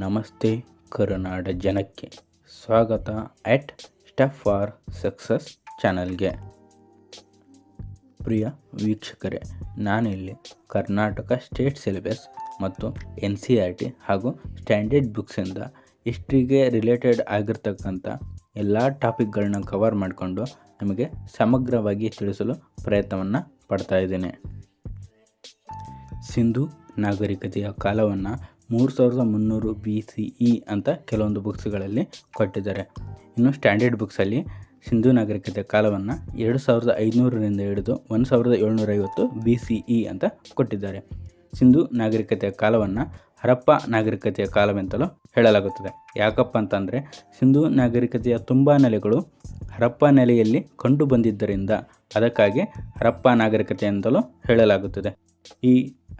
ನಮಸ್ತೆ ಕರುನಾಡ ಜನಕ್ಕೆ ಸ್ವಾಗತ ಎಟ್ ಸ್ಟೆಪ್ ಫಾರ್ ಸಕ್ಸಸ್ ಚಾನಲ್ಗೆ. ಪ್ರಿಯ ವೀಕ್ಷಕರೇ, ನಾನಿಲ್ಲಿ ಕರ್ನಾಟಕ ಸ್ಟೇಟ್ ಸಿಲೆಬಸ್ ಮತ್ತು NCERT ಹಾಗೂ ಸ್ಟ್ಯಾಂಡರ್ಡ್ ಬುಕ್ಸಿಂದ ಹಿಸ್ಟ್ರಿಗೆ ರಿಲೇಟೆಡ್ ಆಗಿರ್ತಕ್ಕಂಥ ಎಲ್ಲ ಟಾಪಿಕ್ಗಳನ್ನ ಕವರ್ ಮಾಡಿಕೊಂಡು ನಿಮಗೆ ಸಮಗ್ರವಾಗಿ ತಿಳಿಸಲು ಪ್ರಯತ್ನವನ್ನು ಪಡ್ತಾ ಇದ್ದೇನೆ. ಸಿಂಧೂ ನಾಗರಿಕತೆಯ ಕಾಲವನ್ನು 3300 BCE ಅಂತ ಕೆಲವೊಂದು ಬುಕ್ಸ್ಗಳಲ್ಲಿ ಕೊಟ್ಟಿದ್ದಾರೆ. ಇನ್ನು ಸ್ಟ್ಯಾಂಡರ್ಡ್ ಬುಕ್ಸಲ್ಲಿ ಸಿಂಧೂ ನಾಗರಿಕತೆಯ ಕಾಲವನ್ನು 2500ರಿಂದ ಹಿಡಿದು 1750 BCE ಅಂತ ಕೊಟ್ಟಿದ್ದಾರೆ. ಸಿಂಧೂ ನಾಗರಿಕತೆಯ ಕಾಲವನ್ನು ಹರಪ್ಪ ನಾಗರಿಕತೆಯ ಕಾಲವೆಂತಲೂ ಹೇಳಲಾಗುತ್ತದೆ. ಯಾಕಪ್ಪ ಅಂತಂದರೆ ಸಿಂಧೂ ನಾಗರಿಕತೆಯ ತುಂಬ ನೆಲೆಗಳು ಹರಪ್ಪ ನೆಲೆಯಲ್ಲಿ ಕಂಡು ಬಂದಿದ್ದರಿಂದ ಅದಕ್ಕಾಗಿ ಹರಪ್ಪ ನಾಗರಿಕತೆ ಎಂತಲೂ ಹೇಳಲಾಗುತ್ತದೆ. ಈ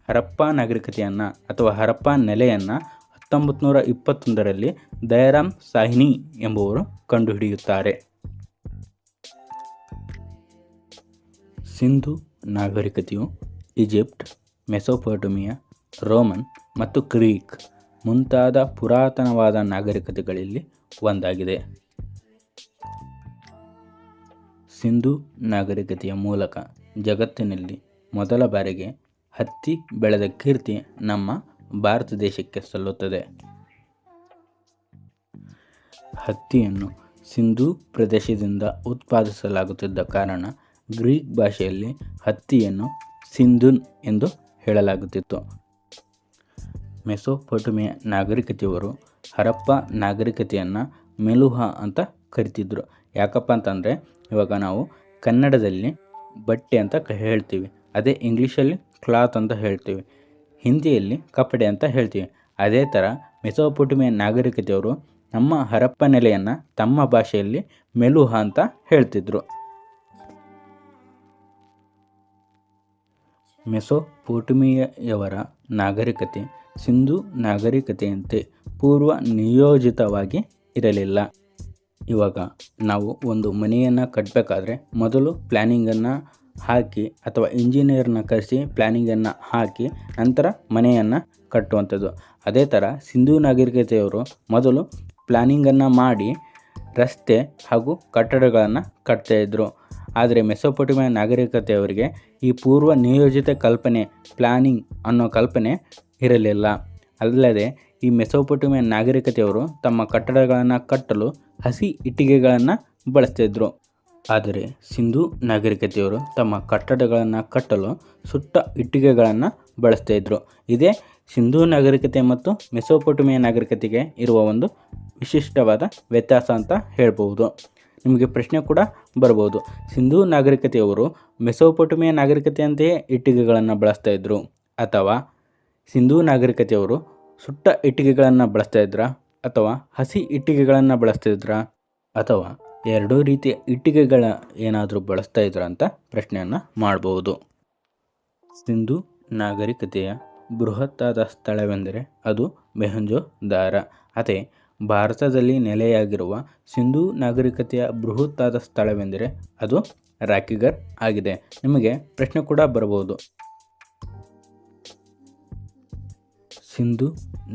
ಹರಪ್ಪ ನಾಗರಿಕತೆಯನ್ನು ಅಥವಾ ಹರಪ್ಪ ನೆಲೆಯನ್ನು 1921ರಲ್ಲಿ ದಯಾರಾಮ್ ಸಾಹ್ನಿ ಎಂಬುವರು ಕಂಡುಹಿಡಿಯುತ್ತಾರೆ. ಸಿಂಧೂ ನಾಗರಿಕತೆಯು ಈಜಿಪ್ಟ್, ಮೆಸೊಪೊಟೇಮಿಯಾ, ರೋಮನ್ ಮತ್ತು ಗ್ರೀಕ್ ಮುಂತಾದ ಪುರಾತನವಾದ ನಾಗರಿಕತೆಗಳಲ್ಲಿ ಒಂದಾಗಿದೆ. ಸಿಂಧೂ ನಾಗರಿಕತೆಯ ಮೂಲಕ ಜಗತ್ತಿನಲ್ಲಿ ಮೊದಲ ಬಾರಿಗೆ ಹತ್ತಿ ಬೆಳೆದ ಕೀರ್ತಿ ನಮ್ಮ ಭಾರತ ದೇಶಕ್ಕೆ ಸಲ್ಲುತ್ತದೆ. ಹತ್ತಿಯನ್ನು ಸಿಂಧೂ ಪ್ರದೇಶದಿಂದ ಉತ್ಪಾದಿಸಲಾಗುತ್ತಿದ್ದ ಕಾರಣ ಗ್ರೀಕ್ ಭಾಷೆಯಲ್ಲಿ ಹತ್ತಿಯನ್ನು ಸಿಂಧೂನ್ ಎಂದು ಹೇಳಲಾಗುತ್ತಿತ್ತು. ಮೆಸೊಪೊಟೇಮಿಯಾ ನಾಗರಿಕತೆಯವರು ಹರಪ್ಪ ನಾಗರಿಕತೆಯನ್ನು ಮೆಲುಹಾ ಅಂತ ಕರಿತಿದ್ರು. ಯಾಕಪ್ಪ ಅಂತಂದರೆ ಇವಾಗ ನಾವು ಕನ್ನಡದಲ್ಲಿ ಬಟ್ಟೆ ಅಂತ ಹೇಳ್ತೀವಿ, ಅದೇ ಇಂಗ್ಲೀಷಲ್ಲಿ ಕ್ಲಾತ್ ಅಂತ ಹೇಳ್ತೀವಿ, ಹಿಂದಿಯಲ್ಲಿ ಕಪ್ಪಡೆ ಅಂತ ಹೇಳ್ತೀವಿ. ಅದೇ ಥರ ಮೆಸೊಪೊಟೇಮಿಯಾ ನಾಗರಿಕತೆಯವರು ನಮ್ಮ ಹರಪ್ಪ ನೆಲೆಯನ್ನು ತಮ್ಮ ಭಾಷೆಯಲ್ಲಿ ಮೆಲುಹಾ ಅಂತ ಹೇಳ್ತಿದ್ರು. ಮೆಸೊಪೊಟೇಮಿಯಾಯವರ ನಾಗರಿಕತೆ ಸಿಂಧೂ ನಾಗರಿಕತೆಯಂತೆ ಪೂರ್ವ ನಿಯೋಜಿತವಾಗಿ ಇರಲಿಲ್ಲ. ಇವಾಗ ನಾವು ಒಂದು ಮನೆಯನ್ನು ಕಟ್ಟಬೇಕಾದ್ರೆ ಮೊದಲು ಪ್ಲ್ಯಾನಿಂಗನ್ನು ಹಾಕಿ ಅಥವಾ ಇಂಜಿನಿಯರ್ನ ಕರೆಸಿ ಪ್ಲ್ಯಾನಿಂಗನ್ನು ಹಾಕಿ ನಂತರ ಮನೆಯನ್ನು ಕಟ್ಟುವಂಥದ್ದು. ಅದೇ ಥರ ಸಿಂಧೂ ನಾಗರಿಕತೆಯವರು ಮೊದಲು ಪ್ಲ್ಯಾನಿಂಗನ್ನು ಮಾಡಿ ರಸ್ತೆ ಹಾಗೂ ಕಟ್ಟಡಗಳನ್ನು ಕಟ್ತಾಯಿದ್ರು. ಆದರೆ ಮೆಸೊಪೊಟೇಮಿಯಾ ನಾಗರಿಕತೆಯವರಿಗೆ ಈ ಪೂರ್ವ ನಿಯೋಜಿತ ಕಲ್ಪನೆ, ಪ್ಲ್ಯಾನಿಂಗ್ ಅನ್ನೋ ಕಲ್ಪನೆ ಇರಲಿಲ್ಲ. ಅಲ್ಲದೆ ಈ ಮೆಸೊಪೊಟೇಮಿಯಾ ನಾಗರಿಕತೆಯವರು ತಮ್ಮ ಕಟ್ಟಡಗಳನ್ನು ಕಟ್ಟಲು ಹಸಿ ಇಟ್ಟಿಗೆಗಳನ್ನು ಬಳಸ್ತಿದ್ರು. ಆದರೆ ಸಿಂಧೂ ನಾಗರಿಕತೆಯವರು ತಮ್ಮ ಕಟ್ಟಡಗಳನ್ನು ಕಟ್ಟಲು ಸುಟ್ಟ ಇಟ್ಟಿಗೆಗಳನ್ನು ಬಳಸ್ತಾಯಿದ್ರು. ಇದೇ ಸಿಂಧೂ ನಾಗರಿಕತೆ ಮತ್ತು ಮೆಸೊಪೊಟೇಮಿಯಾ ನಾಗರಿಕತೆಗೆ ಇರುವ ಒಂದು ವಿಶಿಷ್ಟವಾದ ವ್ಯತ್ಯಾಸ ಅಂತ ಹೇಳ್ಬೋದು. ನಿಮಗೆ ಪ್ರಶ್ನೆ ಕೂಡ ಬರ್ಬೋದು, ಸಿಂಧೂ ನಾಗರಿಕತೆಯವರು ಮೆಸೊಪೊಟೇಮಿಯಾ ನಾಗರಿಕತೆಯಂತೆಯೇ ಇಟ್ಟಿಗೆಗಳನ್ನು ಬಳಸ್ತಾಯಿದ್ರು ಅಥವಾ ಸಿಂಧೂ ನಾಗರಿಕತೆಯವರು ಸುಟ್ಟ ಇಟ್ಟಿಗೆಗಳನ್ನು ಬಳಸ್ತಾಯಿದ್ರಾ ಅಥವಾ ಹಸಿ ಇಟ್ಟಿಗೆಗಳನ್ನು ಬಳಸ್ತಾಯಿದ್ರಾ ಅಥವಾ ಎರಡೂ ರೀತಿಯ ಇಟ್ಟಿಗೆಗಳ ಏನಾದರೂ ಬಳಸ್ತಾ ಇದ್ರ ಅಂತ ಪ್ರಶ್ನೆಯನ್ನು ಮಾಡ್ಬೋದು. ಸಿಂಧೂ ನಾಗರಿಕತೆಯ ಬೃಹತ್ತಾದ ಸ್ಥಳವೆಂದರೆ ಅದು ಮೊಹೆಂಜೊದಾರೋ. ಅದೇ ಭಾರತದಲ್ಲಿ ನೆಲೆಯಾಗಿರುವ ಸಿಂಧೂ ನಾಗರಿಕತೆಯ ಬೃಹತ್ತಾದ ಸ್ಥಳವೆಂದರೆ ಅದು ರಾಕಿಗರ್ ಆಗಿದೆ. ನಿಮಗೆ ಪ್ರಶ್ನೆ ಕೂಡ ಬರಬಹುದು, ಸಿಂಧೂ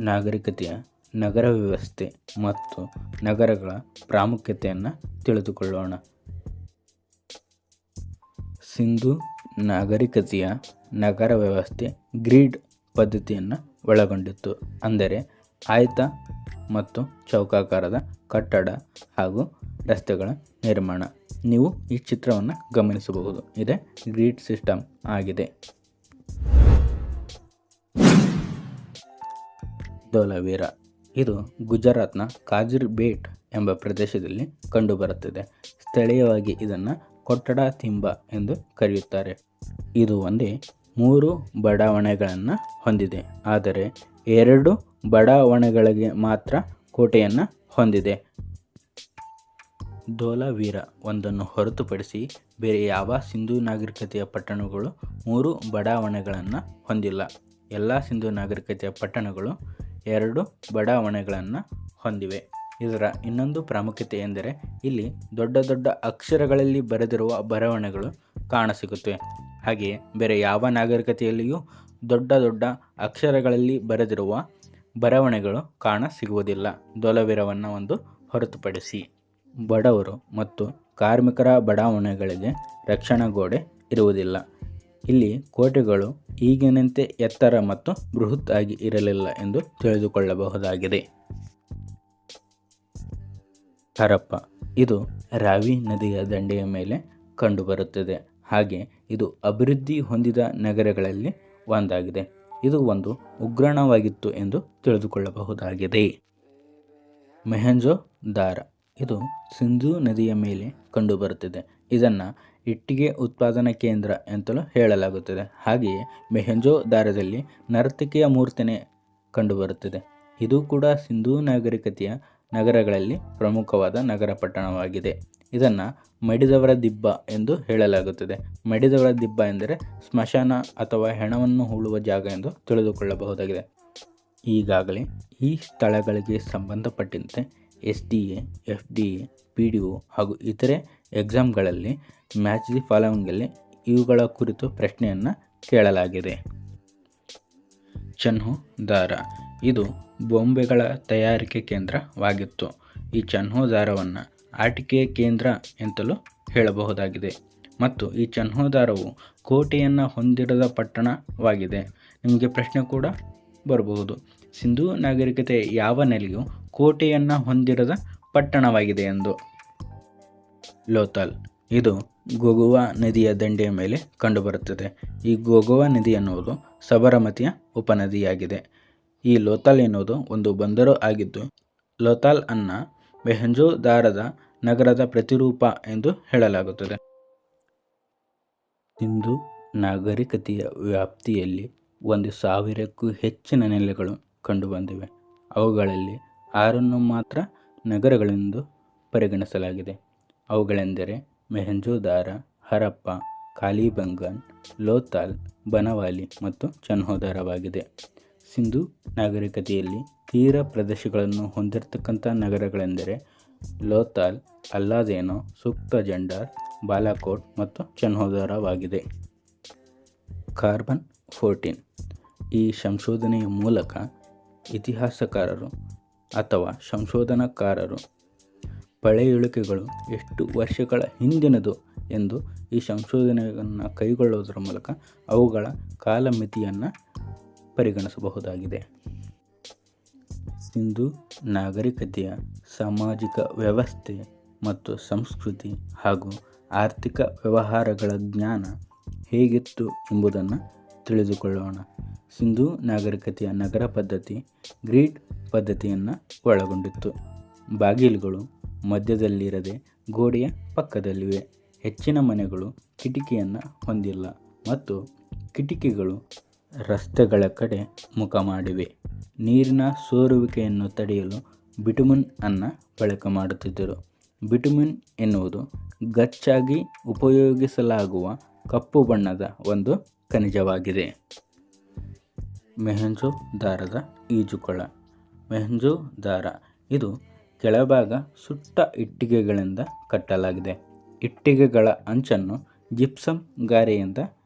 ನಾಗರಿಕತೆಯ ನಗರ ವ್ಯವಸ್ಥೆ ಮತ್ತು ನಗರಗಳ ಪ್ರಾಮುಖ್ಯತೆಯನ್ನು ತಿಳಿದುಕೊಳ್ಳೋಣ. ಸಿಂಧೂ ನಾಗರಿಕತೆಯ ನಗರ ವ್ಯವಸ್ಥೆ ಗ್ರಿಡ್ ಪದ್ಧತಿಯನ್ನು ಒಳಗೊಂಡಿತ್ತು. ಅಂದರೆ ಆಯತ ಮತ್ತು ಚೌಕಾಕಾರದ ಕಟ್ಟಡ ಹಾಗೂ ರಸ್ತೆಗಳ ನಿರ್ಮಾಣ. ನೀವು ಈ ಚಿತ್ರವನ್ನು ಗಮನಿಸಬಹುದು, ಇದೇ ಗ್ರಿಡ್ ಸಿಸ್ಟಮ್ ಆಗಿದೆ. ಧೋಲಾವೀರ ಇದು ಗುಜರಾತ್ನ ಕಾಜಿರ್ ಬೇಟ್ ಎಂಬ ಪ್ರದೇಶದಲ್ಲಿ ಕಂಡುಬರುತ್ತದೆ. ಸ್ಥಳೀಯವಾಗಿ ಇದನ್ನು ಕೊಟ್ಟಡ ತಿಂಬ ಎಂದು ಕರೆಯುತ್ತಾರೆ. ಇದು ಒಂದೇ 3 ಬಡಾವಣೆಗಳನ್ನು ಹೊಂದಿದೆ. ಆದರೆ 2 ಬಡಾವಣೆಗಳಿಗೆ ಮಾತ್ರ ಕೋಟೆಯನ್ನು ಹೊಂದಿದೆ. ಧೋಲಾವೀರ ಒಂದನ್ನು ಹೊರತುಪಡಿಸಿ ಬೇರೆ ಯಾವ ಸಿಂಧೂ ನಾಗರಿಕತೆಯ ಪಟ್ಟಣಗಳು 3 ಬಡಾವಣೆಗಳನ್ನು ಹೊಂದಿಲ್ಲ. ಎಲ್ಲ ಸಿಂಧೂ ನಾಗರಿಕತೆಯ ಪಟ್ಟಣಗಳು 2 ಬಡಾವಣೆಗಳನ್ನು ಹೊಂದಿವೆ. ಇದರ ಇನ್ನೊಂದು ಪ್ರಾಮುಖ್ಯತೆ ಎಂದರೆ ಇಲ್ಲಿ ದೊಡ್ಡ ದೊಡ್ಡ ಅಕ್ಷರಗಳಲ್ಲಿ ಬರೆದಿರುವ ಬರವಣಿಗೆಗಳು ಕಾಣಸಿಗುತ್ತವೆ. ಹಾಗೆಯೇ ಬೇರೆ ಯಾವ ನಾಗರಿಕತೆಯಲ್ಲಿಯೂ ದೊಡ್ಡ ದೊಡ್ಡ ಅಕ್ಷರಗಳಲ್ಲಿ ಬರೆದಿರುವ ಬರವಣೆಗಳು ಕಾಣ ಸಿಗುವುದಿಲ್ಲ, ದೊಲವಿರವನ್ನು ಒಂದು ಹೊರತುಪಡಿಸಿ. ಬಡವರು ಮತ್ತು ಕಾರ್ಮಿಕರ ಬಡಾವಣೆಗಳಿಗೆ ರಕ್ಷಣಾ ಗೋಡೆ ಇರುವುದಿಲ್ಲ. ಇಲ್ಲಿ ಕೋಟೆಗಳು ಈಗಿನಂತೆ ಎತ್ತರ ಮತ್ತು ಬೃಹತ್ ಆಗಿ ಇರಲಿಲ್ಲ ಎಂದು ತಿಳಿದುಕೊಳ್ಳಬಹುದಾಗಿದೆ. ಹರಪ್ಪ ಇದು ರಾವಿ ನದಿಯ ದಂಡೆಯ ಮೇಲೆ ಕಂಡುಬರುತ್ತದೆ. ಹಾಗೆ ಇದು ಅಭಿವೃದ್ಧಿ ಹೊಂದಿದ ನಗರಗಳಲ್ಲಿ ಒಂದಾಗಿದೆ. ಇದು ಒಂದು ಉಗ್ರಾಣವಾಗಿತ್ತು ಎಂದು ತಿಳಿದುಕೊಳ್ಳಬಹುದಾಗಿದೆ. ಮೊಹೆಂಜೊದಾರ ಇದು ಸಿಂಧೂ ನದಿಯ ಮೇಲೆ ಕಂಡುಬರುತ್ತದೆ. ಇದನ್ನು ಇಟ್ಟಿಗೆ ಉತ್ಪಾದನಾ ಕೇಂದ್ರ ಅಂತಲೂ ಹೇಳಲಾಗುತ್ತದೆ. ಹಾಗೆಯೇ ಮೊಹೆಂಜೊದಾರದಲ್ಲಿ ನರ್ತಕಿಯ ಮೂರ್ತಿನೇ ಕಂಡುಬರುತ್ತದೆ. ಇದು ಕೂಡ ಸಿಂಧೂ ನಾಗರಿಕತೆಯ ನಗರಗಳಲ್ಲಿ ಪ್ರಮುಖವಾದ ನಗರ ಪಟ್ಟಣವಾಗಿದೆ. ಇದನ್ನು ಮಡಿದವರ ದಿಬ್ಬ ಎಂದು ಹೇಳಲಾಗುತ್ತದೆ. ಮಡಿದವರ ದಿಬ್ಬ ಎಂದರೆ ಸ್ಮಶಾನ ಅಥವಾ ಹೆಣವನ್ನು ಹೂಳುವ ಜಾಗ ಎಂದು ತಿಳಿದುಕೊಳ್ಳಬಹುದಾಗಿದೆ. ಈಗಾಗಲೇ ಈ ಸ್ಥಳಗಳಿಗೆ ಸಂಬಂಧಪಟ್ಟಂತೆ SDA, FDA, PDO ಹಾಗೂ ಇತರೆ ಎಕ್ಸಾಮ್ಗಳಲ್ಲಿ ಮ್ಯಾಚ್ ದಿ ಫಾಲೋವಿಂಗಲ್ಲಿ ಇವುಗಳ ಕುರಿತು ಪ್ರಶ್ನೆಯನ್ನು ಕೇಳಲಾಗಿದೆ. ಚನ್ಹೋದಾರ ಇದು ಬೊಂಬೆಗಳ ತಯಾರಿಕೆ ಕೇಂದ್ರವಾಗಿತ್ತು. ಈ ಚನ್ಹೋದಾರವನ್ನು ಆಟಿಕೆಯ ಕೇಂದ್ರ ಎಂತಲೂ ಹೇಳಬಹುದಾಗಿದೆ. ಮತ್ತು ಈ ಚನ್ಹೋದಾರವು ಕೋಟೆಯನ್ನು ಹೊಂದಿರದ ಪಟ್ಟಣವಾಗಿದೆ. ನಿಮಗೆ ಪ್ರಶ್ನೆ ಕೂಡ ಬರಬಹುದು, ಸಿಂಧೂ ನಾಗರಿಕತೆ ಯಾವ ನೆಲೆಯು ಕೋಟೆಯನ್ನು ಹೊಂದಿರದ ಪಟ್ಟಣವಾಗಿದೆ ಎಂದು. ಲೋಥಾಲ್ ಇದು ಗೋಗುವಾ ನದಿಯ ದಂಡೆಯ ಮೇಲೆ ಕಂಡುಬರುತ್ತದೆ. ಈ ಗೋಗುವಾ ನದಿ ಎನ್ನುವುದು ಸಬರಮತಿಯ ಉಪನದಿಯಾಗಿದೆ. ಈ ಲೋಥಾಲ್ ಎನ್ನುವುದು ಒಂದು ಬಂದರು ಆಗಿದ್ದು, ಲೋಥಾಲ್ ಅನ್ನು ಮೊಹೆಂಜೊದಾರದ ನಗರದ ಪ್ರತಿರೂಪ ಎಂದು ಹೇಳಲಾಗುತ್ತದೆ. ಸಿಂಧೂ ನಾಗರಿಕತೆಯ ವ್ಯಾಪ್ತಿಯಲ್ಲಿ 1,000ಕ್ಕೂ ಹೆಚ್ಚಿನ ನೆಲೆಗಳು ಕಂಡುಬಂದಿವೆ. ಅವುಗಳಲ್ಲಿ 6 ಮಾತ್ರ ನಗರಗಳೆಂದು ಪರಿಗಣಿಸಲಾಗಿದೆ. ಅವುಗಳೆಂದರೆ ಮೊಹೆಂಜೊದಾರ, ಹರಪ್ಪ, ಕಾಲಿಬಂಗನ್, ಲೋಥಾಲ್, ಬನವಾಲಿ ಮತ್ತು ಚನ್ಹೋದಾರವಾಗಿದೆ. ಸಿಂಧೂ ನಾಗರಿಕತೆಯಲ್ಲಿ ತೀರ ಪ್ರದೇಶಗಳನ್ನು ಹೊಂದಿರತಕ್ಕಂಥ ನಗರಗಳೆಂದರೆ ಲೋಥಾಲ್, ಅಲ್ಲಾದೇನೋ, ಸುಕ್ತಜಂಡಾರ್, ಬಾಲಾಕೋಟ್ ಮತ್ತು ಚನ್ಹೋದಾರವಾಗಿದೆ. ಕಾರ್ಬನ್ 14 ಈ ಸಂಶೋಧನೆಯ ಮೂಲಕ ಇತಿಹಾಸಕಾರರು ಅಥವಾ ಸಂಶೋಧನಾಕಾರರು ಪಳೆಯುಳಿಕೆಗಳು ಎಷ್ಟು ವರ್ಷಗಳ ಹಿಂದಿನದು ಎಂದು ಈ ಸಂಶೋಧನೆಯನ್ನು ಕೈಗೊಳ್ಳುವುದರ ಮೂಲಕ ಅವುಗಳ ಕಾಲಮಿತಿಯನ್ನು ಪರಿಗಣಿಸಬಹುದಾಗಿದೆ. ಸಿಂಧೂ ನಾಗರಿಕತೆಯ ಸಾಮಾಜಿಕ ವ್ಯವಸ್ಥೆ ಮತ್ತು ಸಂಸ್ಕೃತಿ ಹಾಗೂ ಆರ್ಥಿಕ ವ್ಯವಹಾರಗಳ ಜ್ಞಾನ ಹೇಗಿತ್ತು ಎಂಬುದನ್ನು ತಿಳಿದುಕೊಳ್ಳೋಣ. ಸಿಂಧೂ ನಾಗರಿಕತೆಯ ನಗರ ಪದ್ಧತಿ ಗ್ರಿಡ್ ಪದ್ಧತಿಯನ್ನು ಒಳಗೊಂಡಿತ್ತು. ಬಾಗಿಲುಗಳು ಮಧ್ಯದಲ್ಲಿರದೆ ಗೋಡೆಯ ಪಕ್ಕದಲ್ಲಿವೆ. ಹೆಚ್ಚಿನ ಮನೆಗಳು ಕಿಟಕಿಯನ್ನು ಹೊಂದಿಲ್ಲ ಮತ್ತು ಕಿಟಕಿಗಳು ರಸ್ತೆಗಳ ಕಡೆ ಮುಖ ಮಾಡಿವೆ. ನೀರಿನ ಸೋರುವಿಕೆಯನ್ನು ತಡೆಯಲು ಬಿಟುಮಿನ್ ಅನ್ನು ಬಳಕೆ ಮಾಡುತ್ತಿದ್ದರು. ಬಿಟುಮಿನ್ ಎನ್ನುವುದು ಗಚ್ಚಾಗಿ ಉಪಯೋಗಿಸಲಾಗುವ ಕಪ್ಪು ಬಣ್ಣದ ಒಂದು ಖನಿಜವಾಗಿದೆ. ಮೊಹೆಂಜೊದಾರದ ಈಜುಕೊಳ. ಮೊಹೆಂಜೊದಾರ ಇದು ಕೆಳಭಾಗ ಸುಟ್ಟ ಇಟ್ಟಿಗೆಗಳಿಂದ ಕಟ್ಟಲಾಗಿದೆ. ಇಟ್ಟಿಗೆಗಳ ಅಂಚನ್ನು ಜಿಪ್ಸಮ್ ಗಾರೆಯಿಂದ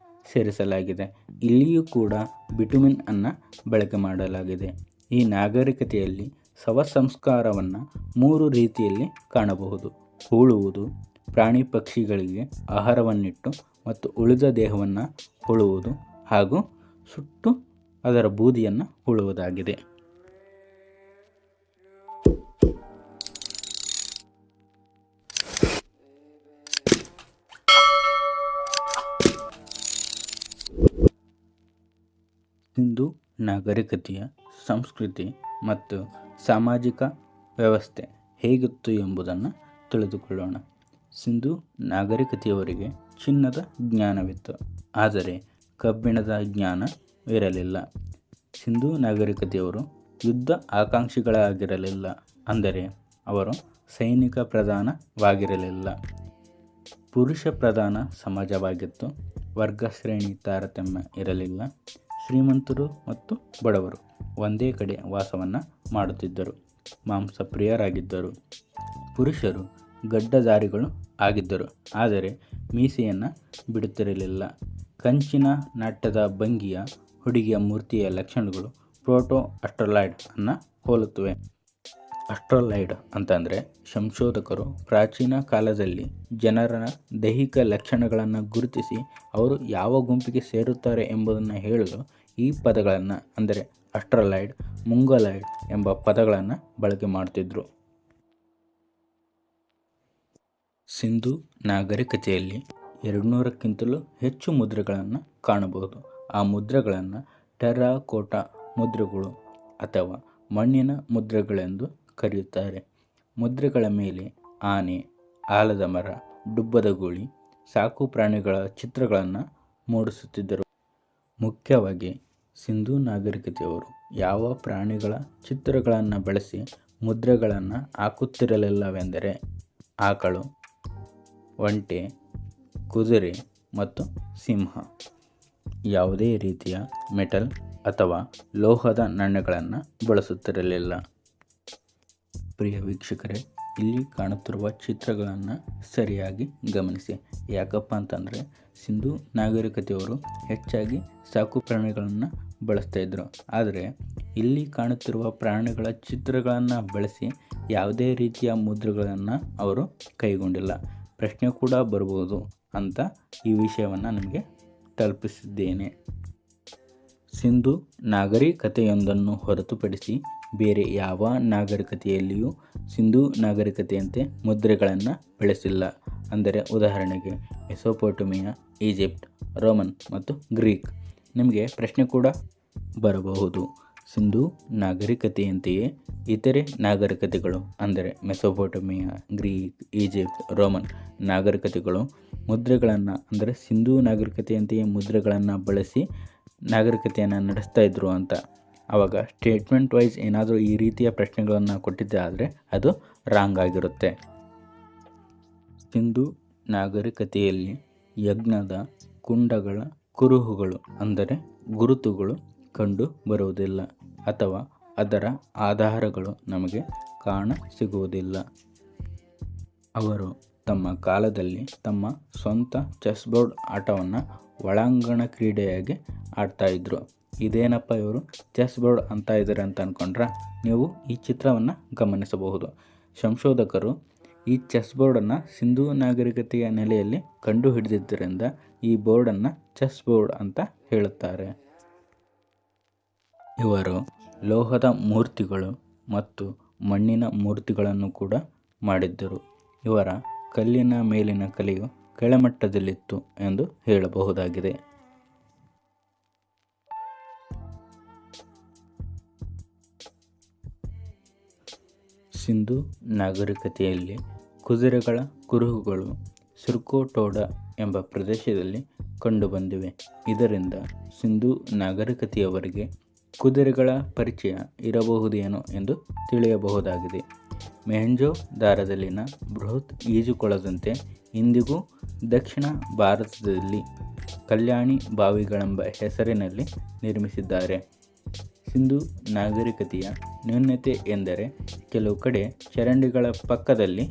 ಸೇರಿಸಲಾಗಿದೆ. ಇಲ್ಲಿಯೂ ಕೂಡ ಬಿಟುಮಿನ್ ಅನ್ನು ಬಳಕೆ ಮಾಡಲಾಗಿದೆ. ಈ ನಾಗರಿಕತೆಯಲ್ಲಿ ಶವ ಸಂಸ್ಕಾರವನ್ನು 3 ರೀತಿಯಲ್ಲಿ ಕಾಣಬಹುದು. ಹೂಳುವುದು, ಪ್ರಾಣಿ ಪಕ್ಷಿಗಳಿಗೆ ಆಹಾರವನ್ನಿಟ್ಟು ಮತ್ತು ಉಳಿದ ದೇಹವನ್ನು ಹೂಳುವುದು ಹಾಗೂ ಸುಟ್ಟು ಅದರ ಬೂದಿಯನ್ನು ಹೂಳುವುದಾಗಿದೆ. ಸಿಂಧೂ ನಾಗರಿಕತೆಯ ಸಂಸ್ಕೃತಿ ಮತ್ತು ಸಾಮಾಜಿಕ ವ್ಯವಸ್ಥೆ ಹೇಗಿತ್ತು ಎಂಬುದನ್ನು ತಿಳಿದುಕೊಳ್ಳೋಣ. ಸಿಂಧೂ ನಾಗರಿಕತೆಯವರಿಗೆ ಚಿನ್ನದ ಜ್ಞಾನವಿತ್ತು, ಆದರೆ ಕಬ್ಬಿಣದ ಜ್ಞಾನವಿರಲಿಲ್ಲ. ಸಿಂಧೂ ನಾಗರಿಕತೆಯವರು ಯುದ್ಧ ಆಕಾಂಕ್ಷಿಗಳಾಗಿರಲಿಲ್ಲ, ಅಂದರೆ ಅವರು ಸೈನಿಕ ಪ್ರಧಾನವಾಗಿರಲಿಲ್ಲ. ಪುರುಷ ಪ್ರಧಾನ ಸಮಾಜವಾಗಿತ್ತು. ವರ್ಗ ಶ್ರೇಣಿ ತಾರತಮ್ಯ ಇರಲಿಲ್ಲ. ಶ್ರೀಮಂತರು ಮತ್ತು ಬಡವರು ಒಂದೇ ಕಡೆ ವಾಸವನ್ನು ಮಾಡುತ್ತಿದ್ದರು. ಮಾಂಸಪ್ರಿಯರಾಗಿದ್ದರು. ಪುರುಷರು ಗಡ್ಡಧಾರಿಗಳು ಆಗಿದ್ದರು, ಆದರೆ ಮೀಸೆಯನ್ನು ಬಿಡುತ್ತಿರಲಿಲ್ಲ. ಕಂಚಿನ ನಾಟ್ಯದ ಭಂಗಿಯ ಹುಡುಗಿಯ ಮೂರ್ತಿಯ ಲಕ್ಷಣಗಳು ಪ್ರೋಟೋ ಅಸ್ಟ್ರಲಾಯ್ಡ್ ಅನ್ನು ಹೋಲುತ್ತವೆ. ಅಸ್ಟ್ರಲಾಯ್ಡ್ ಅಂತಂದರೆ ಸಂಶೋಧಕರು ಪ್ರಾಚೀನ ಕಾಲದಲ್ಲಿ ಜನರ ದೈಹಿಕ ಲಕ್ಷಣಗಳನ್ನು ಗುರುತಿಸಿ ಅವರು ಯಾವ ಗುಂಪಿಗೆ ಸೇರುತ್ತಾರೆ ಎಂಬುದನ್ನು ಹೇಳಲು ಈ ಪದಗಳನ್ನು ಅಂದರೆ ಅಸ್ಟ್ರಲಾಯ್ಡ್, ಮುಂಗೋಲಾಯ್ಡ್ ಎಂಬ ಪದಗಳನ್ನು ಬಳಕೆ ಮಾಡ್ತಿದ್ರು. ಸಿಂಧೂ ನಾಗರಿಕತೆಯಲ್ಲಿ 200ಕ್ಕಿಂತಲೂ ಹೆಚ್ಚು ಮುದ್ರೆಗಳನ್ನು ಕಾಣಬಹುದು. ಆ ಮುದ್ರೆಗಳನ್ನು ಟೆರ್ರಾಕೋಟಾ ಮುದ್ರೆಗಳು ಅಥವಾ ಮಣ್ಣಿನ ಮುದ್ರೆಗಳೆಂದು ಕರೆಯುತ್ತಾರೆ. ಮುದ್ರೆಗಳ ಮೇಲೆ ಆನೆ, ಆಲದ ಮರ, ಡುಬ್ಬದ ಗೂಳಿ, ಸಾಕು ಪ್ರಾಣಿಗಳ ಚಿತ್ರಗಳನ್ನು ಮೂಡಿಸುತ್ತಿದ್ದರು. ಮುಖ್ಯವಾಗಿ ಸಿಂಧೂ ನಾಗರಿಕತೆಯವರು ಯಾವ ಪ್ರಾಣಿಗಳ ಚಿತ್ರಗಳನ್ನು ಬಳಸಿ ಮುದ್ರೆಗಳನ್ನು ಹಾಕುತ್ತಿರಲಿಲ್ಲವೆಂದರೆ ಆಕಳು, ಒಂಟೆ, ಕುದುರೆ ಮತ್ತು ಸಿಂಹ. ಯಾವುದೇ ರೀತಿಯ ಮೆಟಲ್ ಅಥವಾ ಲೋಹದ ನಾಣ್ಯಗಳನ್ನು ಬಳಸುತ್ತಿರಲಿಲ್ಲ. ಪ್ರಿಯ ವೀಕ್ಷಕರೇ, ಇಲ್ಲಿ ಕಾಣುತ್ತಿರುವ ಚಿತ್ರಗಳನ್ನು ಸರಿಯಾಗಿ ಗಮನಿಸಿ. ಯಾಕಪ್ಪ ಅಂತಂದರೆ ಸಿಂಧೂ ನಾಗರಿಕತೆಯವರು ಹೆಚ್ಚಾಗಿ ಸಾಕು ಪ್ರಾಣಿಗಳನ್ನು ಬಳಸ್ತಾ ಇದ್ದರು. ಆದರೆ ಇಲ್ಲಿ ಕಾಣುತ್ತಿರುವ ಪ್ರಾಣಿಗಳ ಚಿತ್ರಗಳನ್ನು ಬಳಸಿ ಯಾವುದೇ ರೀತಿಯ ಮುದ್ರೆಗಳನ್ನು ಅವರು ಕೈಗೊಂಡಿಲ್ಲ. ಪ್ರಶ್ನೆ ಕೂಡ ಬರ್ಬೋದು ಅಂತ ಈ ವಿಷಯವನ್ನು ನಿಮಗೆ ತಲುಪಿಸಿದ್ದೇನೆ. ಸಿಂಧೂ ನಾಗರಿಕತೆಯೊಂದನ್ನು ಹೊರತುಪಡಿಸಿ ಬೇರೆ ಯಾವ ನಾಗರಿಕತೆಯಲ್ಲಿಯೂ ಸಿಂಧೂ ನಾಗರಿಕತೆಯಂತೆ ಮುದ್ರೆಗಳನ್ನು ಬಳಸಿಲ್ಲ. ಅಂದರೆ ಉದಾಹರಣೆಗೆ ಮೆಸೊಪೊಟೇಮಿಯಾ, ಈಜಿಪ್ಟ್, ರೋಮನ್ ಮತ್ತು ಗ್ರೀಕ್. ನಿಮಗೆ ಪ್ರಶ್ನೆ ಕೂಡ ಬರಬಹುದು, ಸಿಂಧೂ ನಾಗರಿಕತೆಯಂತೆಯೇ ಇತರೆ ನಾಗರಿಕತೆಗಳು ಅಂದರೆ ಮೆಸೊಪೊಟೇಮಿಯಾ, ಗ್ರೀಕ್, ಈಜಿಪ್ಟ್, ರೋಮನ್ ನಾಗರಿಕತೆಗಳು ಮುದ್ರೆಗಳನ್ನು ಅಂದರೆ ಸಿಂಧೂ ನಾಗರಿಕತೆಯಂತೆಯೇ ಮುದ್ರೆಗಳನ್ನು ಬಳಸಿ ನಾಗರಿಕತೆಯನ್ನು ನಡೆಸ್ತಾ ಇದ್ರು ಅಂತ. ಆವಾಗ ಸ್ಟೇಟ್ಮೆಂಟ್ ವೈಸ್ ಏನಾದರೂ ಈ ರೀತಿಯ ಪ್ರಶ್ನೆಗಳನ್ನು ಕೊಟ್ಟಿದ್ದೆ ಆದರೆ ಅದು ರಾಂಗ್ ಆಗಿರುತ್ತೆ. ಸಿಂಧೂ ನಾಗರಿಕತೆಯಲ್ಲಿ ಯಜ್ಞದ ಕುಂಡಗಳ ಕುರುಹುಗಳು ಅಂದರೆ ಗುರುತುಗಳು ಕಂಡು ಬರುವುದಿಲ್ಲ ಅಥವಾ ಅದರ ಆಧಾರಗಳು ನಮಗೆ ಕಾಣ ಸಿಗುವುದಿಲ್ಲ. ಅವರು ತಮ್ಮ ಕಾಲದಲ್ಲಿ ತಮ್ಮ ಸ್ವಂತ ಚೆಸ್ ಬೋರ್ಡ್ ಆಟವನ್ನು ಒಳಾಂಗಣ ಕ್ರೀಡೆಯಾಗಿ ಆಡ್ತಾಯಿದ್ರು. ಇದೇನಪ್ಪ ಇವರು ಚೆಸ್ ಬೋರ್ಡ್ ಅಂತ ಇದ್ದಾರೆ ಅಂತ ಅಂದ್ಕೊಂಡ್ರೆ ನೀವು ಈ ಚಿತ್ರವನ್ನು ಗಮನಿಸಬಹುದು. ಸಂಶೋಧಕರು ಈ ಚೆಸ್ ಬೋರ್ಡನ್ನು ಸಿಂಧೂ ನಾಗರಿಕತೆಯ ನೆಲೆಯಲ್ಲಿ ಕಂಡು ಹಿಡಿದಿದ್ದರಿಂದ ಈ ಬೋರ್ಡನ್ನು ಚೆಸ್ ಬೋರ್ಡ್ ಅಂತ ಹೇಳುತ್ತಾರೆ. ಇವರು ಲೋಹದ ಮೂರ್ತಿಗಳು ಮತ್ತು ಮಣ್ಣಿನ ಮೂರ್ತಿಗಳನ್ನು ಕೂಡ ಮಾಡಿದ್ದರು. ಇವರ ಕಲ್ಲಿನ ಮೇಲಿನ ಕಲೆಯು ಕೆಳಮಟ್ಟದಲ್ಲಿತ್ತು ಎಂದು ಹೇಳಬಹುದಾಗಿದೆ. ಸಿಂಧೂ ನಾಗರಿಕತೆಯಲ್ಲಿ ಕುದುರೆಗಳ ಕುರುಹುಗಳು ಸಿರ್ಕೋಟೋಡಾ ಎಂಬ ಪ್ರದೇಶದಲ್ಲಿ ಕಂಡುಬಂದಿವೆ. ಇದರಿಂದ ಸಿಂಧೂ ನಾಗರಿಕತೆಯವರಿಗೆ ಕುದುರೆಗಳ ಪರಿಚಯ ಇರಬಹುದೇನೋ ಎಂದು ತಿಳಿಯಬಹುದಾಗಿದೆ. ಮೊಹೆಂಜೊದಾರೊದಲ್ಲಿನ ಬೃಹತ್ ಈಜುಕೊಳದಂತೆ ಇಂದಿಗೂ ದಕ್ಷಿಣ ಭಾರತದಲ್ಲಿ ಕಲ್ಯಾಣಿ ಬಾವಿಗಳೆಂಬ ಹೆಸರಿನಲ್ಲಿ ನಿರ್ಮಿಸಿದ್ದಾರೆ. ಸಿಂಧೂ ನಾಗರಿಕತೆಯ ನ್ಯೂನತೆ ಎಂದರೆ ಕೆಲವು ಕಡೆ ಚರಂಡಿಗಳ ಪಕ್ಕದಲ್ಲಿ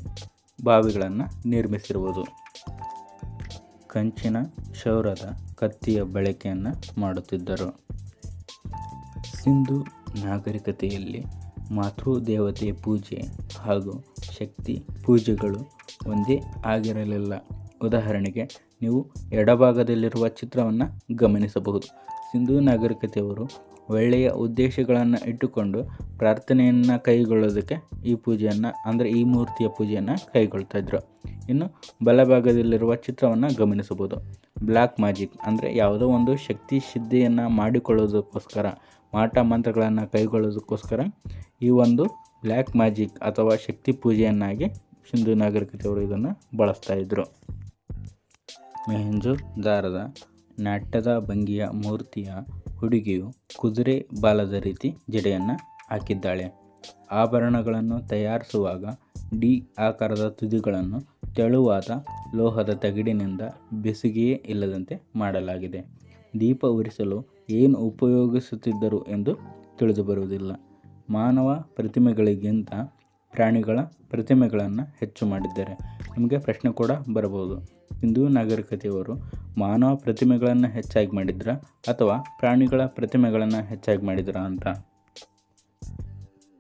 ಬಾವಿಗಳನ್ನು ನಿರ್ಮಿಸಿರುವುದು. ಕಂಚಿನ ಕ್ಷೌರದ ಕತ್ತಿಯ ಬಳಕೆಯನ್ನು ಮಾಡುತ್ತಿದ್ದರು. ಸಿಂಧೂ ನಾಗರಿಕತೆಯಲ್ಲಿ ಮಾತೃದೇವತೆ ಪೂಜೆ ಹಾಗೂ ಶಕ್ತಿ ಪೂಜೆಗಳು ಒಂದೇ ಆಗಿರಲಿಲ್ಲ. ಉದಾಹರಣೆಗೆ ನೀವು ಎಡಭಾಗದಲ್ಲಿರುವ ಚಿತ್ರವನ್ನು ಗಮನಿಸಬಹುದು. ಸಿಂಧೂ ನಾಗರಿಕತೆಯವರು ಒಳ್ಳೆಯ ಉದ್ದೇಶಗಳನ್ನು ಇಟ್ಟುಕೊಂಡು ಪ್ರಾರ್ಥನೆಯನ್ನು ಕೈಗೊಳ್ಳೋದಕ್ಕೆ ಈ ಪೂಜೆಯನ್ನು ಅಂದರೆ ಈ ಮೂರ್ತಿಯ ಪೂಜೆಯನ್ನು ಕೈಗೊಳ್ತಾ ಇದ್ರು. ಇನ್ನು ಬಲಭಾಗದಲ್ಲಿರುವ ಚಿತ್ರವನ್ನು ಗಮನಿಸಬಹುದು. ಬ್ಲ್ಯಾಕ್ ಮ್ಯಾಜಿಕ್ ಅಂದರೆ ಯಾವುದೋ ಒಂದು ಶಕ್ತಿ ಸಿದ್ಧಿಯನ್ನು ಮಾಡಿಕೊಳ್ಳೋದಕ್ಕೋಸ್ಕರ ಮಾಟ ಮಂತ್ರಗಳನ್ನು ಕೈಗೊಳ್ಳೋದಕ್ಕೋಸ್ಕರ ಈ ಒಂದು ಬ್ಲ್ಯಾಕ್ ಮ್ಯಾಜಿಕ್ ಅಥವಾ ಶಕ್ತಿ ಪೂಜೆಯನ್ನಾಗಿ ಸಿಂಧೂ ನಾಗರಿಕತೆಯವರು ಇದನ್ನು ಬಳಸ್ತಾ ಇದ್ದರು. ಮೊಹೆಂಜೊದಾರದ ನಾಟ್ಯದ ಭಂಗಿಯ ಮೂರ್ತಿಯ ಹುಡುಗಿಯು ಕುದುರೆ ಬಾಲದ ರೀತಿ ಜಡೆಯನ್ನು ಹಾಕಿದ್ದಾಳೆ. ಆಭರಣಗಳನ್ನು ತಯಾರಿಸುವಾಗ ಡಿ ಆಕಾರದ ತುದಿಗಳನ್ನು ತೆಳುವಾದ ಲೋಹದ ತಗಡಿನಿಂದ ಬೆಸುಗೆಯೇ ಇಲ್ಲದಂತೆ ಮಾಡಲಾಗಿದೆ. ದೀಪ ಉರಿಸಲು ಏನು ಉಪಯೋಗಿಸುತ್ತಿದ್ದರು ಎಂದು ತಿಳಿದುಬರುವುದಿಲ್ಲ. ಮಾನವ ಪ್ರತಿಮೆಗಳಿಗಿಂತ ಪ್ರಾಣಿಗಳ ಪ್ರತಿಮೆಗಳನ್ನು ಹೆಚ್ಚು ಮಾಡಿದ್ದಾರೆ. ನಿಮಗೆ ಪ್ರಶ್ನೆ ಕೂಡ ಬರಬಹುದು. ಸಿಂಧೂ ನಾಗರಿಕತೆಯವರು ಮಾನವ ಪ್ರತಿಮೆಗಳನ್ನು ಹೆಚ್ಚಾಗಿ ಮಾಡಿದ್ರ ಅಥವಾ ಪ್ರಾಣಿಗಳ ಪ್ರತಿಮೆಗಳನ್ನು ಹೆಚ್ಚಾಗಿ ಮಾಡಿದ್ರ ಅಂತ.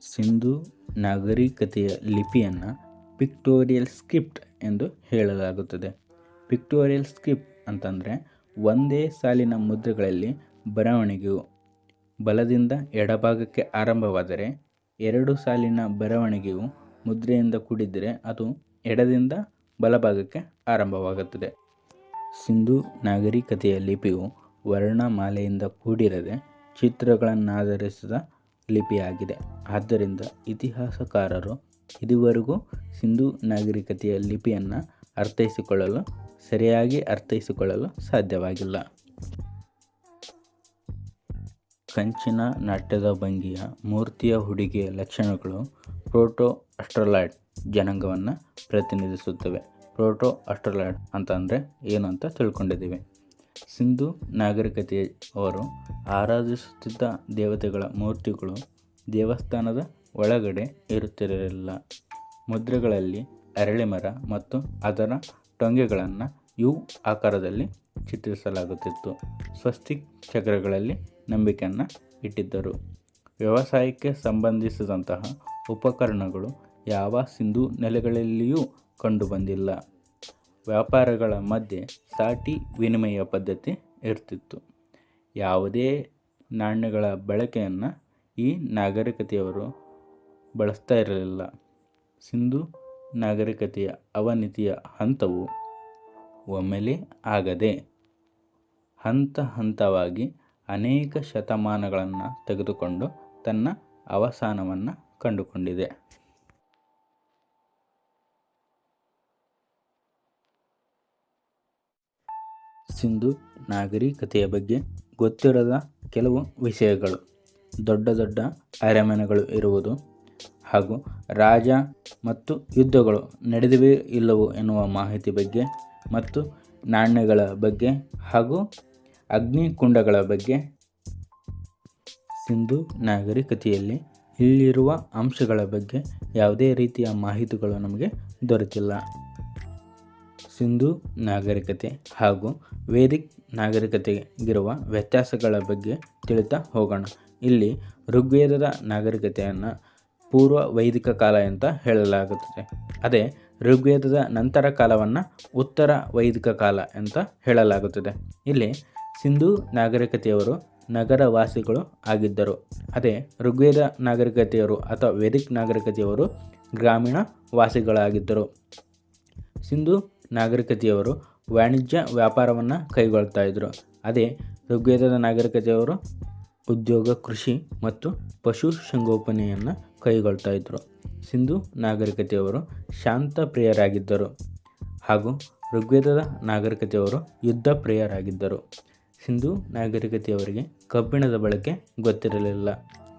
ಸಿಂಧೂ ನಾಗರಿಕತೆಯ ಲಿಪಿಯನ್ನು ಪಿಕ್ಟೋರಿಯಲ್ ಸ್ಕ್ರಿಪ್ಟ್ ಎಂದು ಹೇಳಲಾಗುತ್ತದೆ. ಪಿಕ್ಟೋರಿಯಲ್ ಸ್ಕ್ರಿಪ್ಟ್ ಅಂತಂದರೆ ಒಂದೇ ಸಾಲಿನ ಮುದ್ರೆಗಳಲ್ಲಿ ಬರವಣಿಗೆಯು ಬಲದಿಂದ ಎಡಭಾಗಕ್ಕೆ ಆರಂಭವಾದರೆ, ಎರಡು ಸಾಲಿನ ಬರವಣಿಗೆಯು ಮುದ್ರೆಯಿಂದ ಕೂಡಿದ್ದರೆ ಅದು ಎಡದಿಂದ ಬಲಭಾಗಕ್ಕೆ ಆರಂಭವಾಗುತ್ತದೆ. ಸಿಂಧೂ ನಾಗರಿಕತೆಯ ಲಿಪಿಯು ವರ್ಣಮಾಲೆಯಿಂದ ಕೂಡಿರದೆ ಚಿತ್ರಗಳನ್ನಾಧರಿಸಿದ ಲಿಪಿಯಾಗಿದೆ. ಆದ್ದರಿಂದ ಇತಿಹಾಸಕಾರರು ಇದುವರೆಗೂ ಸಿಂಧೂ ನಾಗರಿಕತೆಯ ಲಿಪಿಯನ್ನು ಸರಿಯಾಗಿ ಅರ್ಥೈಸಿಕೊಳ್ಳಲು ಸಾಧ್ಯವಾಗಿಲ್ಲ. ಕಂಚಿನ ನಾಟ್ಯದ ಭಂಗಿಯ ಮೂರ್ತಿಯ ಹುಡುಗಿಯ ಲಕ್ಷಣಗಳು ಪ್ರೋಟೋ ಆಸ್ಟ್ರಲಾಯ್ಡ್ ಜನಾಂಗವನ್ನು ಪ್ರತಿನಿಧಿಸುತ್ತವೆ. ಪ್ರೋಟೋ ಆಸ್ಟ್ರಲಾಯ್ಡ್ ಅಂತಂದರೆ ಏನು ಅಂತ ತಿಳ್ಕೊಂಡಿದ್ದೀವಿ. ಸಿಂಧೂ ನಾಗರಿಕತೆಯವರು ಆರಾಧಿಸುತ್ತಿದ್ದ ದೇವತೆಗಳ ಮೂರ್ತಿಗಳು ದೇವಸ್ಥಾನದ ಒಳಗಡೆ ಇರುತ್ತಿರಲಿಲ್ಲ. ಮುದ್ರೆಗಳಲ್ಲಿ ಅರಳಿ ಮರ ಮತ್ತು ಅದರ ಟೊಂಗೆಗಳನ್ನು ಯು ಆಕಾರದಲ್ಲಿ ಚಿತ್ರಿಸಲಾಗುತ್ತಿತ್ತು. ಸ್ವಸ್ತಿಕ್ ಚಕ್ರಗಳಲ್ಲಿ ನಂಬಿಕೆಯನ್ನು ಇಟ್ಟಿದ್ದರು. ವ್ಯವಸಾಯಕ್ಕೆ ಸಂಬಂಧಿಸಿದಂತಹ ಉಪಕರಣಗಳು ಯಾವ ಸಿಂಧೂ ನೆಲೆಗಳಲ್ಲಿಯೂ ಕಂಡುಬಂದಿಲ್ಲ. ವ್ಯಾಪಾರಗಳ ಮಧ್ಯೆ ಸಾಟಿ ವಿನಿಮಯ ಪದ್ಧತಿ ಇರ್ತಿತ್ತು. ಯಾವುದೇ ನಾಣ್ಯಗಳ ಬಳಕೆಯನ್ನು ಈ ನಾಗರಿಕತೆಯವರು ಬಳಸ್ತಾ ಇರಲಿಲ್ಲ. ಸಿಂಧೂ ನಾಗರಿಕತೆಯ ಅವನತಿಯ ಹಂತವು ಒಮ್ಮೆಲೇ ಆಗದೆ ಹಂತ ಹಂತವಾಗಿ ಅನೇಕ ಶತಮಾನಗಳನ್ನು ತೆಗೆದುಕೊಂಡು ತನ್ನ ಅವಸಾನವನ್ನು ಕಂಡುಕೊಂಡಿದೆ. ಸಿಂಧೂ ನಾಗರಿಕತೆಯ ಬಗ್ಗೆ ಗೊತ್ತಿರದ ಕೆಲವು ವಿಷಯಗಳು: ದೊಡ್ಡ ದೊಡ್ಡ ಅರಮನೆಗಳು ಇರುವುದು ಹಾಗೂ ರಾಜ ಮತ್ತು ಯುದ್ಧಗಳು ನಡೆದಿವೆ ಇಲ್ಲವೋ ಎನ್ನುವ ಮಾಹಿತಿ ಬಗ್ಗೆ ಮತ್ತು ನಾಣ್ಯಗಳ ಬಗ್ಗೆ ಹಾಗೂ ಅಗ್ನಿಕುಂಡಗಳ ಬಗ್ಗೆ. ಸಿಂಧೂ ನಾಗರಿಕತೆಯಲ್ಲಿ ಇಲ್ಲಿರುವ ಅಂಶಗಳ ಬಗ್ಗೆ ಯಾವುದೇ ರೀತಿಯ ಮಾಹಿತಿಗಳು ನಮಗೆ ದೊರೆತಿಲ್ಲ. ಸಿಂಧೂ ನಾಗರಿಕತೆ ಹಾಗೂ ವೇದಿಕ್ ನಾಗರಿಕತೆಗಿರುವ ವ್ಯತ್ಯಾಸಗಳ ಬಗ್ಗೆ ತಿಳಿತಾ ಹೋಗೋಣ. ಇಲ್ಲಿ ಋಗ್ವೇದದ ನಾಗರಿಕತೆಯನ್ನು ಪೂರ್ವ ವೈದಿಕ ಕಾಲ ಅಂತ ಹೇಳಲಾಗುತ್ತದೆ. ಅದೇ ಋಗ್ವೇದದ ನಂತರ ಕಾಲವನ್ನು ಉತ್ತರ ವೈದಿಕ ಕಾಲ ಅಂತ ಹೇಳಲಾಗುತ್ತದೆ. ಇಲ್ಲಿ ಸಿಂಧೂ ನಾಗರಿಕತೆಯವರು ನಗರವಾಸಿಗಳು ಆಗಿದ್ದರು. ಅದೇ ಋಗ್ವೇದ ನಾಗರಿಕತೆಯವರು ಅಥವಾ ವೇದಿಕ್ ನಾಗರಿಕತೆಯವರು ಗ್ರಾಮೀಣ ವಾಸಿಗಳಾಗಿದ್ದರು. ಸಿಂಧೂ ನಾಗರಿಕತೆಯವರು ವಾಣಿಜ್ಯ ವ್ಯಾಪಾರವನ್ನು ಕೈಗೊಳ್ತಾ ಇದ್ದರು. ಅದೇ ಋಗ್ವೇದದ ನಾಗರಿಕತೆಯವರು ಉದ್ಯೋಗ, ಕೃಷಿ ಮತ್ತು ಪಶು ಸಂಗೋಪನೆಯನ್ನು ಕೈಗೊಳ್ತಾ ಇದ್ದರು. ಸಿಂಧೂ ನಾಗರಿಕತೆಯವರು ಶಾಂತ ಪ್ರಿಯರಾಗಿದ್ದರು ಹಾಗೂ ಋಗ್ವೇದದ ನಾಗರಿಕತೆಯವರು ಯುದ್ಧ ಪ್ರಿಯರಾಗಿದ್ದರು. ಸಿಂಧೂ ನಾಗರಿಕತೆಯವರಿಗೆ ಕಬ್ಬಿಣದ ಬಳಕೆ ಗೊತ್ತಿರಲಿಲ್ಲ.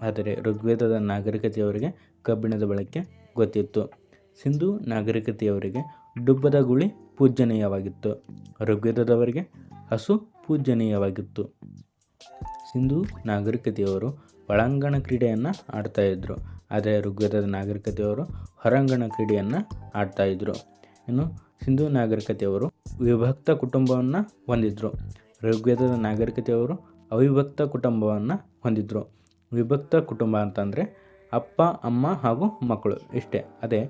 ಆದರೆ ಋಗ್ವೇದದ ನಾಗರಿಕತೆಯವರಿಗೆ ಕಬ್ಬಿಣದ ಬಳಕೆ ಗೊತ್ತಿತ್ತು. ಸಿಂಧೂ ನಾಗರಿಕತೆಯವರಿಗೆ ಡುಬ್ಬದ ಗುಳಿ ಪೂಜನೀಯವಾಗಿತ್ತು. ಋಗ್ವೇದದವರಿಗೆ ಹಸು ಪೂಜನೀಯವಾಗಿತ್ತು. ಸಿಂಧೂ ನಾಗರಿಕತೆಯವರು ಒಳಾಂಗಣ ಕ್ರೀಡೆಯನ್ನು ಆಡ್ತಾಯಿದ್ರು. ಆದರೆ ಋಗ್ವೇದದ ನಾಗರಿಕತೆಯವರು ಹೊರಾಂಗಣ ಕ್ರೀಡೆಯನ್ನು ಆಡ್ತಾಯಿದ್ರು. ಇನ್ನು ಸಿಂಧೂ ನಾಗರಿಕತೆಯವರು ವಿಭಕ್ತ ಕುಟುಂಬವನ್ನು ಹೊಂದಿದ್ರು. ಋಗ್ವೇದದ ನಾಗರಿಕತೆಯವರು ಅವಿಭಕ್ತ ಕುಟುಂಬವನ್ನು ಹೊಂದಿದ್ರು. ವಿಭಕ್ತ ಕುಟುಂಬ ಅಂತಂದರೆ ಅಪ್ಪ, ಅಮ್ಮ ಹಾಗೂ ಮಕ್ಕಳು ಇಷ್ಟೇ. ಅದೇ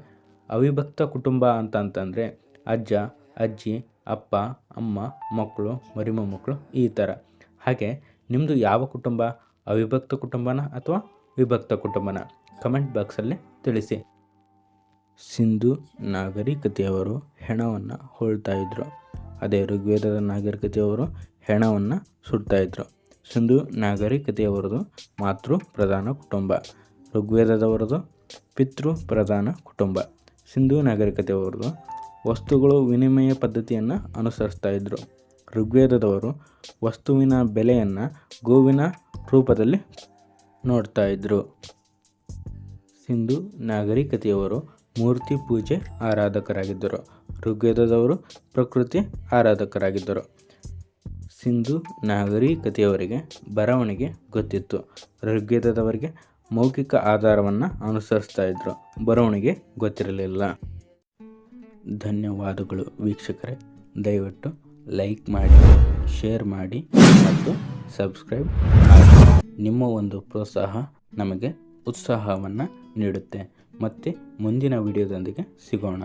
ಅವಿಭಕ್ತ ಕುಟುಂಬ ಅಂತಂದರೆ ಅಜ್ಜ, ಅಜ್ಜಿ, ಅಪ್ಪ, ಅಮ್ಮ, ಮಕ್ಕಳು, ಮರಿಮೊಮ್ಮಕ್ಕಳು ಈ ಥರ. ಹಾಗೆ ನಿಮ್ಮದು ಯಾವ ಕುಟುಂಬ? ಅವಿಭಕ್ತ ಕುಟುಂಬನ ಅಥವಾ ವಿಭಕ್ತ ಕುಟುಂಬನ? ಕಮೆಂಟ್ ಬಾಕ್ಸಲ್ಲಿ ತಿಳಿಸಿ. ಸಿಂಧೂ ನಾಗರಿಕತೆಯವರು ಹೆಣವನ್ನು ಹೋಳ್ತಾ ಇದ್ರು. ಅದೇ ಋಗ್ವೇದದ ನಾಗರಿಕತೆಯವರು ಹೆಣವನ್ನು ಸುಡ್ತಾಯಿದ್ರು. ಸಿಂಧೂ ನಾಗರಿಕತೆಯವರದು ಮಾತೃ ಪ್ರಧಾನ ಕುಟುಂಬ. ಋಗ್ವೇದದವರದು ಪಿತೃ ಪ್ರಧಾನ ಕುಟುಂಬ. ಸಿಂಧೂ ನಾಗರಿಕತೆಯವರದು ವಸ್ತುಗಳು ವಿನಿಮಯ ಪದ್ಧತಿಯನ್ನು ಅನುಸರಿಸ್ತಾ ಇದ್ದರು. ಋಗ್ವೇದದವರು ವಸ್ತುವಿನ ಬೆಲೆಯನ್ನು ಗೋವಿನ ರೂಪದಲ್ಲಿ ನೋಡ್ತಾ ಇದ್ದರು. ಸಿಂಧೂ ನಾಗರಿಕತೆಯವರು ಮೂರ್ತಿ ಪೂಜೆ ಆರಾಧಕರಾಗಿದ್ದರು. ಋಗ್ವೇದದವರು ಪ್ರಕೃತಿ ಆರಾಧಕರಾಗಿದ್ದರು. ಸಿಂಧೂ ನಾಗರಿಕತೆಯವರಿಗೆ ಬರವಣಿಗೆ ಗೊತ್ತಿತ್ತು. ಋಗ್ವೇದದವರಿಗೆ ಮೌಖಿಕ ಆಧಾರವನ್ನು ಅನುಸರಿಸ್ತಾ ಇದ್ದರು. ಬರವಣಿಗೆ ಗೊತ್ತಿರಲಿಲ್ಲ. ಧನ್ಯವಾದಗಳು ವೀಕ್ಷಕರೇ. ದಯವಿಟ್ಟು ಲೈಕ್ ಮಾಡಿ, ಶೇರ್ ಮಾಡಿ ಮತ್ತು ಸಬ್ಸ್ಕ್ರೈಬ್ ಮಾಡಿ. ನಿಮ್ಮ ಒಂದು ಪ್ರೋತ್ಸಾಹ ನಮಗೆ ಉತ್ಸಾಹವನ್ನು ನೀಡುತ್ತೆ. ಮತ್ತೆ ಮುಂದಿನ ವಿಡಿಯೋದೊಂದಿಗೆ ಸಿಗೋಣ.